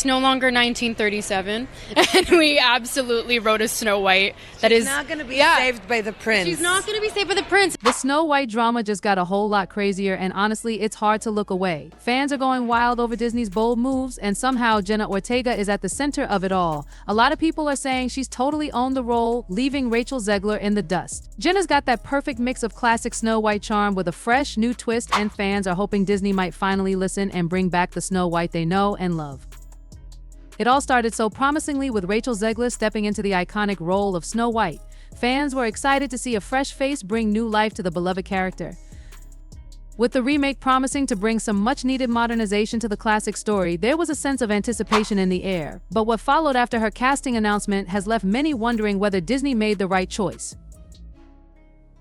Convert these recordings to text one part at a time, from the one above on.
It's no longer 1937, and we absolutely wrote a Snow White that She's is not going to be saved by the prince. She's not going to be saved by the prince. The Snow White drama just got a whole lot crazier, and honestly, it's hard to look away. Fans are going wild over Disney's bold moves, and somehow Jenna Ortega is at the center of it all. A lot of people are saying she's totally owned the role, leaving Rachel Zegler in the dust. Jenna's got that perfect mix of classic Snow White charm with a fresh, new twist, and fans are hoping Disney might finally listen and bring back the Snow White they know and love. It all started so promisingly with Rachel Zegler stepping into the iconic role of Snow White. Fans were excited to see a fresh face bring new life to the beloved character. With the remake promising to bring some much-needed modernization to the classic story, there was a sense of anticipation in the air. But what followed after her casting announcement has left many wondering whether Disney made the right choice.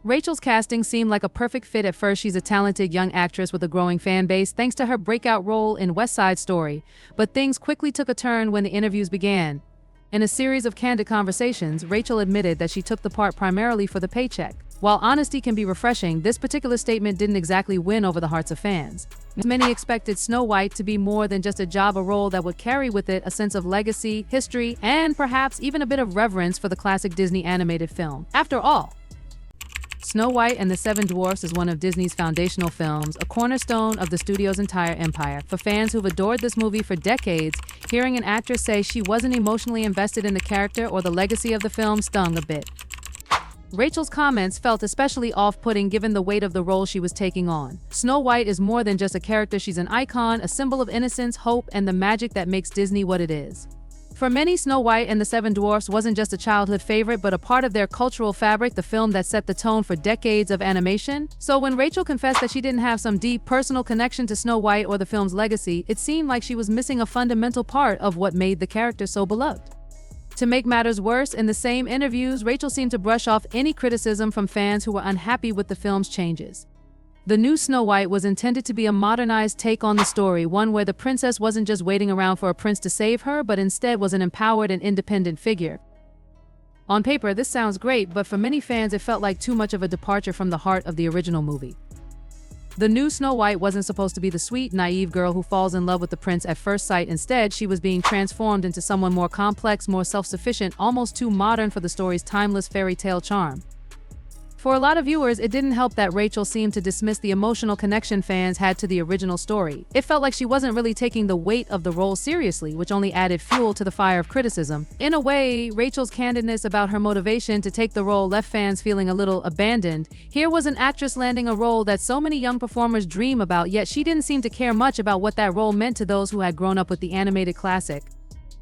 Rachel's casting seemed like a perfect fit at first. She's a talented young actress with a growing fan base thanks to her breakout role in West Side Story. But things quickly took a turn when the interviews began. In a series of candid conversations, Rachel admitted that she took the part primarily for the paycheck. While honesty can be refreshing, this particular statement didn't exactly win over the hearts of fans. Many expected Snow White to be more than just a role that would carry with it a sense of legacy, history, and perhaps even a bit of reverence for the classic Disney animated film. After all, Snow White and the Seven Dwarfs is one of Disney's foundational films, a cornerstone of the studio's entire empire. For fans who've adored this movie for decades, hearing an actress say she wasn't emotionally invested in the character or the legacy of the film stung a bit. Rachel's comments felt especially off-putting given the weight of the role she was taking on. Snow White is more than just a character, she's an icon, a symbol of innocence, hope, and the magic that makes Disney what it is. For many, Snow White and the Seven Dwarfs wasn't just a childhood favorite, but a part of their cultural fabric, the film that set the tone for decades of animation. So when Rachel confessed that she didn't have some deep personal connection to Snow White or the film's legacy, it seemed like she was missing a fundamental part of what made the character so beloved. To make matters worse, in the same interviews, Rachel seemed to brush off any criticism from fans who were unhappy with the film's changes. The new Snow White was intended to be a modernized take on the story, one where the princess wasn't just waiting around for a prince to save her, but instead was an empowered and independent figure. On paper, this sounds great, but for many fans, it felt like too much of a departure from the heart of the original movie. The new Snow White wasn't supposed to be the sweet, naive girl who falls in love with the prince at first sight. Instead, she was being transformed into someone more complex, more self-sufficient, almost too modern for the story's timeless fairy tale charm. For a lot of viewers, it didn't help that Rachel seemed to dismiss the emotional connection fans had to the original story. It felt like she wasn't really taking the weight of the role seriously, which only added fuel to the fire of criticism. In a way, Rachel's candidness about her motivation to take the role left fans feeling a little abandoned. Here was an actress landing a role that so many young performers dream about, yet she didn't seem to care much about what that role meant to those who had grown up with the animated classic.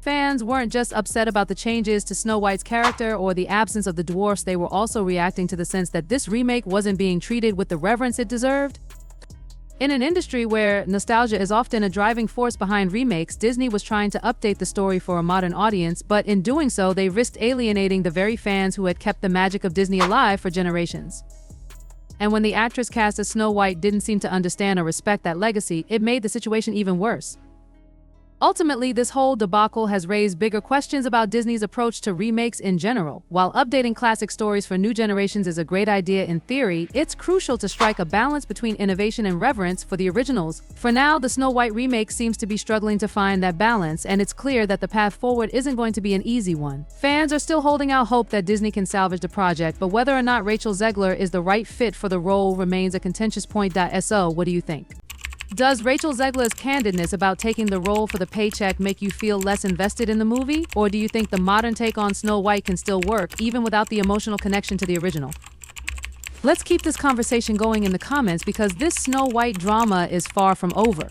Fans weren't just upset about the changes to Snow White's character or the absence of the dwarfs, they were also reacting to the sense that this remake wasn't being treated with the reverence it deserved. In an industry where nostalgia is often a driving force behind remakes, Disney was trying to update the story for a modern audience, but in doing so, they risked alienating the very fans who had kept the magic of Disney alive for generations. And when the actress cast as Snow White didn't seem to understand or respect that legacy, it made the situation even worse. Ultimately, this whole debacle has raised bigger questions about Disney's approach to remakes in general. While updating classic stories for new generations is a great idea in theory, it's crucial to strike a balance between innovation and reverence for the originals. For now, the Snow White remake seems to be struggling to find that balance, and it's clear that the path forward isn't going to be an easy one. Fans are still holding out hope that Disney can salvage the project, but whether or not Rachel Zegler is the right fit for the role remains a contentious point. So, what do you think? Does Rachel Zegler's candidness about taking the role for the paycheck make you feel less invested in the movie? Or do you think the modern take on Snow White can still work, even without the emotional connection to the original? Let's keep this conversation going in the comments because this Snow White drama is far from over.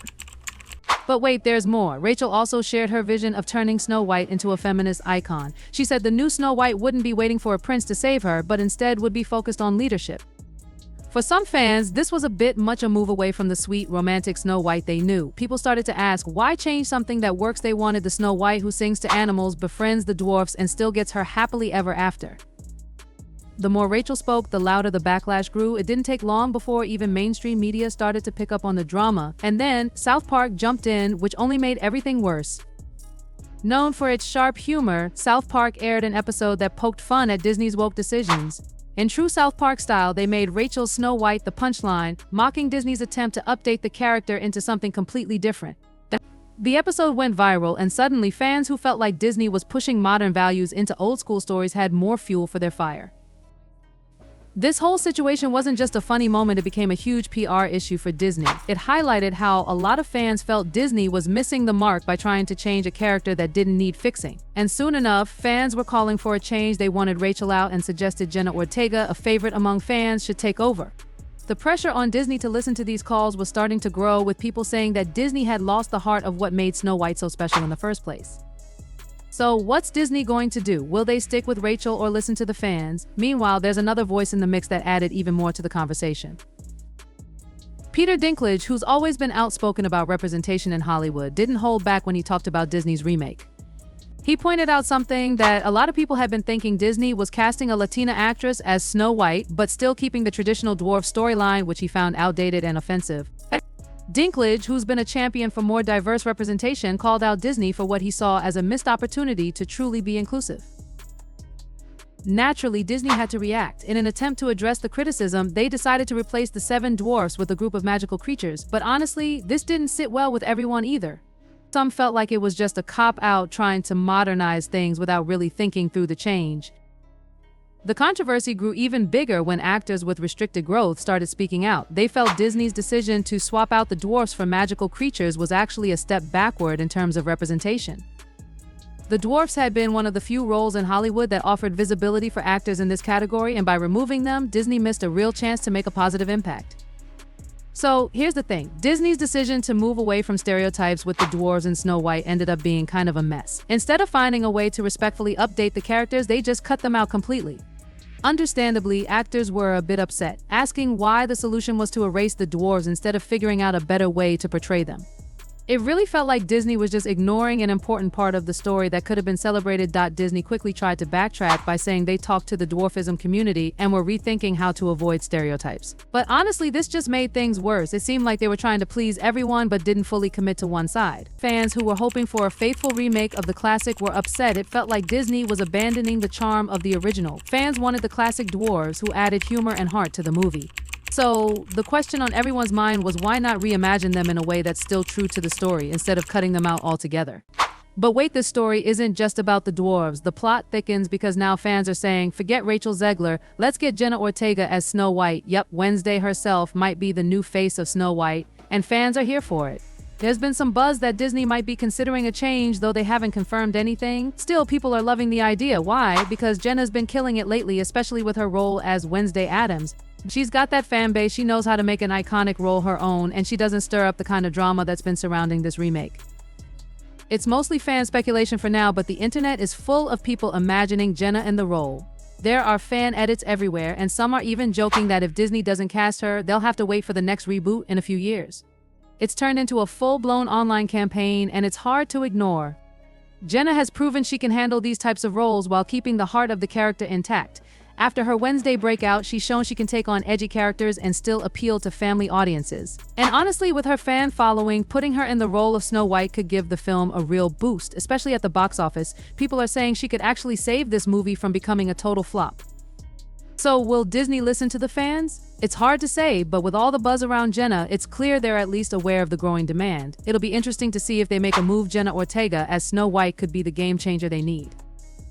But wait, there's more. Rachel also shared her vision of turning Snow White into a feminist icon. She said the new Snow White wouldn't be waiting for a prince to save her, but instead would be focused on leadership. For some fans, this was a bit much a move away from the sweet, romantic Snow White they knew. People started to ask, why change something that works? They wanted the Snow White who sings to animals, befriends the dwarfs, and still gets her happily ever after. The more Rachel spoke, the louder the backlash grew. It didn't take long before even mainstream media started to pick up on the drama. And then, South Park jumped in, which only made everything worse. Known for its sharp humor, South Park aired an episode that poked fun at Disney's woke decisions. In true South Park style, they made Rachel's Snow White the punchline, mocking Disney's attempt to update the character into something completely different. The episode went viral, and suddenly fans who felt like Disney was pushing modern values into old-school stories had more fuel for their fire. This whole situation wasn't just a funny moment, it became a huge PR issue for Disney. It highlighted how a lot of fans felt Disney was missing the mark by trying to change a character that didn't need fixing. And soon enough, fans were calling for a change. They wanted Rachel out and suggested Jenna Ortega, a favorite among fans, should take over. The pressure on Disney to listen to these calls was starting to grow, with people saying that Disney had lost the heart of what made Snow White so special in the first place. So what's Disney going to do? Will they stick with Rachel or listen to the fans? Meanwhile, there's another voice in the mix that added even more to the conversation. Peter Dinklage, who's always been outspoken about representation in Hollywood, didn't hold back when he talked about Disney's remake. He pointed out something that a lot of people had been thinking: Disney was casting a Latina actress as Snow White, but still keeping the traditional dwarf storyline, which he found outdated and offensive. Dinklage, who's been a champion for more diverse representation, called out Disney for what he saw as a missed opportunity to truly be inclusive. Naturally, Disney had to react. In an attempt to address the criticism, they decided to replace the 7 dwarfs with a group of magical creatures. But honestly, this didn't sit well with everyone either. Some felt like it was just a cop-out trying to modernize things without really thinking through the change. The controversy grew even bigger when actors with restricted growth started speaking out. They felt Disney's decision to swap out the dwarfs for magical creatures was actually a step backward in terms of representation. The dwarfs had been one of the few roles in Hollywood that offered visibility for actors in this category, and by removing them, Disney missed a real chance to make a positive impact. So here's the thing: Disney's decision to move away from stereotypes with the dwarves and Snow White ended up being kind of a mess. Instead of finding a way to respectfully update the characters, they just cut them out completely. Understandably, actors were a bit upset, asking why the solution was to erase the dwarves instead of figuring out a better way to portray them. It really felt like Disney was just ignoring an important part of the story that could have been celebrated. Disney quickly tried to backtrack by saying they talked to the dwarfism community and were rethinking how to avoid stereotypes. But honestly, this just made things worse. It seemed like they were trying to please everyone but didn't fully commit to one side. Fans who were hoping for a faithful remake of the classic were upset. It felt like Disney was abandoning the charm of the original. Fans wanted the classic dwarves who added humor and heart to the movie. So the question on everyone's mind was, why not reimagine them in a way that's still true to the story instead of cutting them out altogether? But wait, this story isn't just about the dwarves. The plot thickens because now fans are saying, forget Rachel Zegler, let's get Jenna Ortega as Snow White. Yep, Wednesday herself might be the new face of Snow White, and fans are here for it. There's been some buzz that Disney might be considering a change, though they haven't confirmed anything. Still, people are loving the idea. Why? Because Jenna's been killing it lately, especially with her role as Wednesday Addams. She's got that fan base, she knows how to make an iconic role her own, and she doesn't stir up the kind of drama that's been surrounding this remake. It's mostly fan speculation for now, but the internet is full of people imagining Jenna in the role. There are fan edits everywhere, and some are even joking that if Disney doesn't cast her, they'll have to wait for the next reboot in a few years. It's turned into a full-blown online campaign, and it's hard to ignore. Jenna has proven she can handle these types of roles while keeping the heart of the character intact. After her Wednesday breakout, she's shown she can take on edgy characters and still appeal to family audiences. And honestly, with her fan following, putting her in the role of Snow White could give the film a real boost, especially at the box office. People are saying she could actually save this movie from becoming a total flop. So will Disney listen to the fans? It's hard to say, but with all the buzz around Jenna, it's clear they're at least aware of the growing demand. It'll be interesting to see if they make a move. Jenna Ortega as Snow White could be the game changer they need.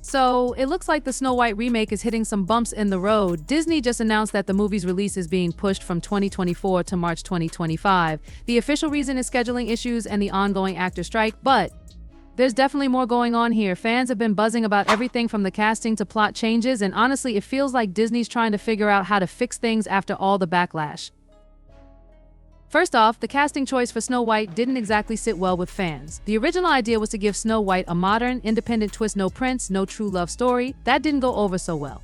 So it looks like the Snow White remake is hitting some bumps in the road. Disney just announced that the movie's release is being pushed from 2024 to March 2025. The official reason is scheduling issues and the ongoing actor strike, but there's definitely more going on here. Fans have been buzzing about everything from the casting to plot changes, and honestly, it feels like Disney's trying to figure out how to fix things after all the backlash. First off, the casting choice for Snow White didn't exactly sit well with fans. The original idea was to give Snow White a modern, independent twist, no prince, no true love story. That didn't go over so well.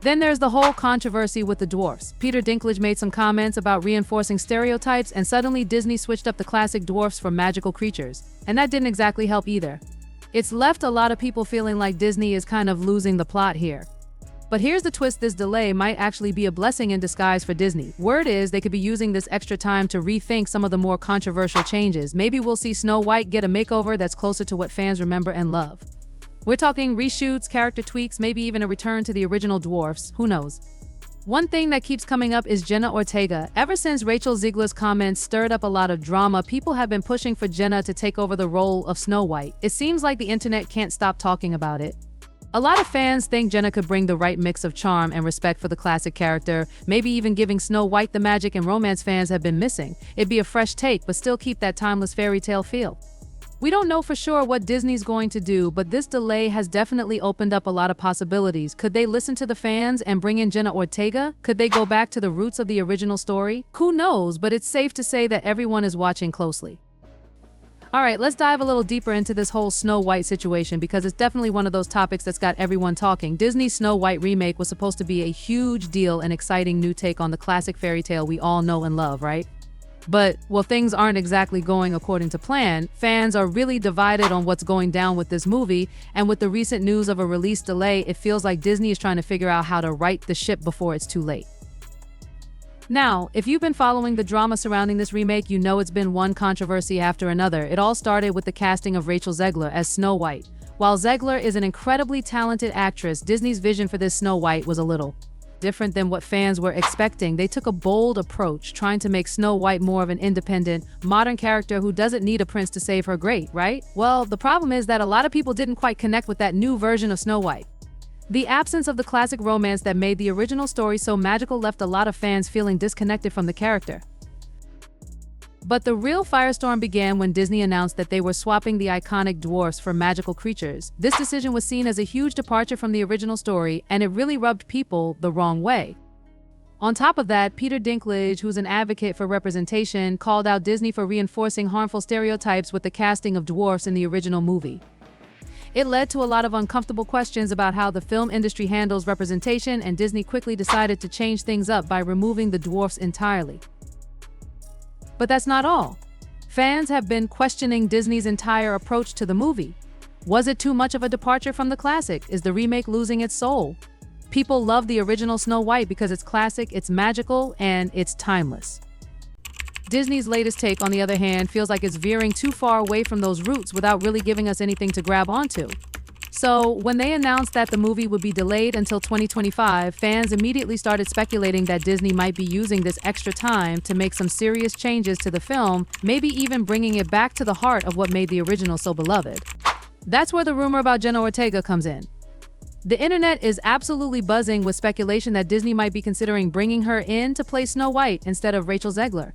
Then there's the whole controversy with the dwarfs. Peter Dinklage made some comments about reinforcing stereotypes, and suddenly Disney switched up the classic dwarfs for magical creatures. And that didn't exactly help either. It's left a lot of people feeling like Disney is kind of losing the plot here. But here's the twist: this delay might actually be a blessing in disguise for Disney. Word is they could be using this extra time to rethink some of the more controversial changes. Maybe we'll see Snow White get a makeover that's closer to what fans remember and love. We're talking reshoots, character tweaks, maybe even a return to the original dwarfs. Who knows? One thing that keeps coming up is Jenna Ortega. Ever since Rachel Zegler's comments stirred up a lot of drama, people have been pushing for Jenna to take over the role of Snow White. It seems like the internet can't stop talking about it. A lot of fans think Jenna could bring the right mix of charm and respect for the classic character, maybe even giving Snow White the magic and romance fans have been missing. It'd be a fresh take, but still keep that timeless fairy tale feel. We don't know for sure what Disney's going to do, but this delay has definitely opened up a lot of possibilities. Could they listen to the fans and bring in Jenna Ortega? Could they go back to the roots of the original story? Who knows, but it's safe to say that everyone is watching closely. Alright, let's dive a little deeper into this whole Snow White situation because it's definitely one of those topics that's got everyone talking. Disney's Snow White remake was supposed to be a huge deal and exciting new take on the classic fairy tale we all know and love, right? But, well, things aren't exactly going according to plan. Fans are really divided on what's going down with this movie, and with the recent news of a release delay, it feels like Disney is trying to figure out how to right the ship before it's too late. Now, if you've been following the drama surrounding this remake, you know it's been one controversy after another. It all started with the casting of Rachel Zegler as Snow White. While Zegler is an incredibly talented actress, Disney's vision for this Snow White was a little different than what fans were expecting. They took a bold approach, trying to make Snow White more of an independent, modern character who doesn't need a prince to save her great, right? Well, the problem is that a lot of people didn't quite connect with that new version of Snow White. The absence of the classic romance that made the original story so magical left a lot of fans feeling disconnected from the character. But the real firestorm began when Disney announced that they were swapping the iconic dwarfs for magical creatures. This decision was seen as a huge departure from the original story, and it really rubbed people the wrong way. On top of that, Peter Dinklage, who's an advocate for representation, called out Disney for reinforcing harmful stereotypes with the casting of dwarfs in the original movie. It led to a lot of uncomfortable questions about how the film industry handles representation, and Disney quickly decided to change things up by removing the dwarfs entirely. But that's not all. Fans have been questioning Disney's entire approach to the movie. Was it too much of a departure from the classic? Is the remake losing its soul? People love the original Snow White because it's classic, it's magical, and it's timeless. Disney's latest take, on the other hand, feels like it's veering too far away from those roots without really giving us anything to grab onto. So, when they announced that the movie would be delayed until 2025, fans immediately started speculating that Disney might be using this extra time to make some serious changes to the film, maybe even bringing it back to the heart of what made the original so beloved. That's where the rumor about Jenna Ortega comes in. The internet is absolutely buzzing with speculation that Disney might be considering bringing her in to play Snow White instead of Rachel Zegler.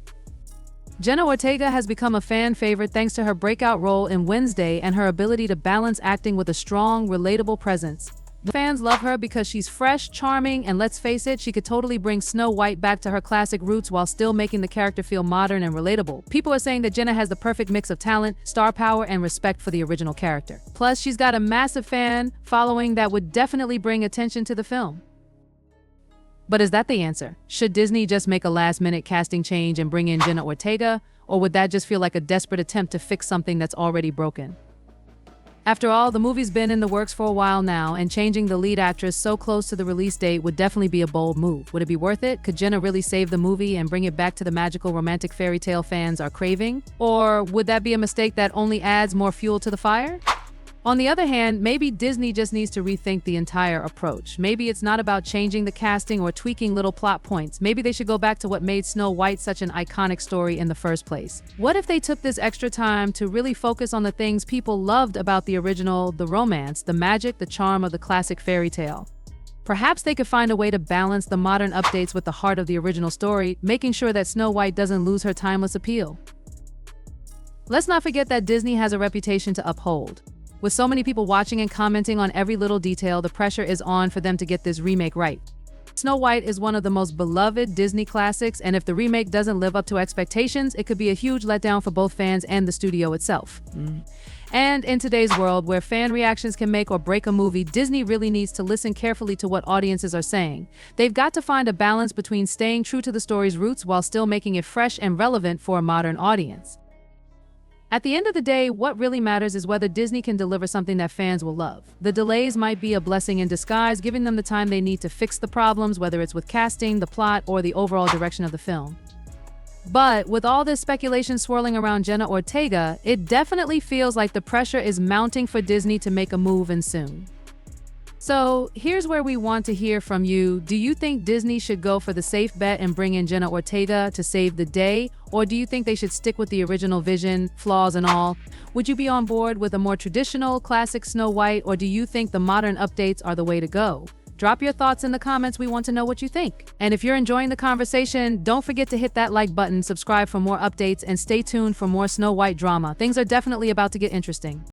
Jenna Ortega has become a fan favorite thanks to her breakout role in Wednesday and her ability to balance acting with a strong, relatable presence. Fans love her because she's fresh, charming, and let's face it, she could totally bring Snow White back to her classic roots while still making the character feel modern and relatable. People are saying that Jenna has the perfect mix of talent, star power, and respect for the original character. Plus, she's got a massive fan following that would definitely bring attention to the film. But is that the answer? Should Disney just make a last-minute casting change and bring in Jenna Ortega, or would that just feel like a desperate attempt to fix something that's already broken? After all, the movie's been in the works for a while now, and changing the lead actress so close to the release date would definitely be a bold move. Would it be worth it? Could Jenna really save the movie and bring it back to the magical romantic fairy tale fans are craving? Or would that be a mistake that only adds more fuel to the fire? On the other hand, maybe Disney just needs to rethink the entire approach. Maybe it's not about changing the casting or tweaking little plot points. Maybe they should go back to what made Snow White such an iconic story in the first place. What if they took this extra time to really focus on the things people loved about the original, the romance, the magic, the charm of the classic fairy tale? Perhaps they could find a way to balance the modern updates with the heart of the original story, making sure that Snow White doesn't lose her timeless appeal. Let's not forget that Disney has a reputation to uphold. With so many people watching and commenting on every little detail, the pressure is on for them to get this remake right. Snow White is one of the most beloved Disney classics, and if the remake doesn't live up to expectations, it could be a huge letdown for both fans and the studio itself. And in today's world, where fan reactions can make or break a movie, Disney really needs to listen carefully to what audiences are saying. They've got to find a balance between staying true to the story's roots while still making it fresh and relevant for a modern audience. At the end of the day, what really matters is whether Disney can deliver something that fans will love. The delays might be a blessing in disguise, giving them the time they need to fix the problems, whether it's with casting, the plot, or the overall direction of the film. But with all this speculation swirling around Jenna Ortega, it definitely feels like the pressure is mounting for Disney to make a move and soon. So here's where we want to hear from you. Do you think Disney should go for the safe bet and bring in Jenna Ortega to save the day? Or do you think they should stick with the original vision, flaws and all? Would you be on board with a more traditional, classic Snow White, or do you think the modern updates are the way to go? Drop your thoughts in the comments. We want to know what you think. And if you're enjoying the conversation, don't forget to hit that like button, subscribe for more updates, and stay tuned for more Snow White drama. Things are definitely about to get interesting.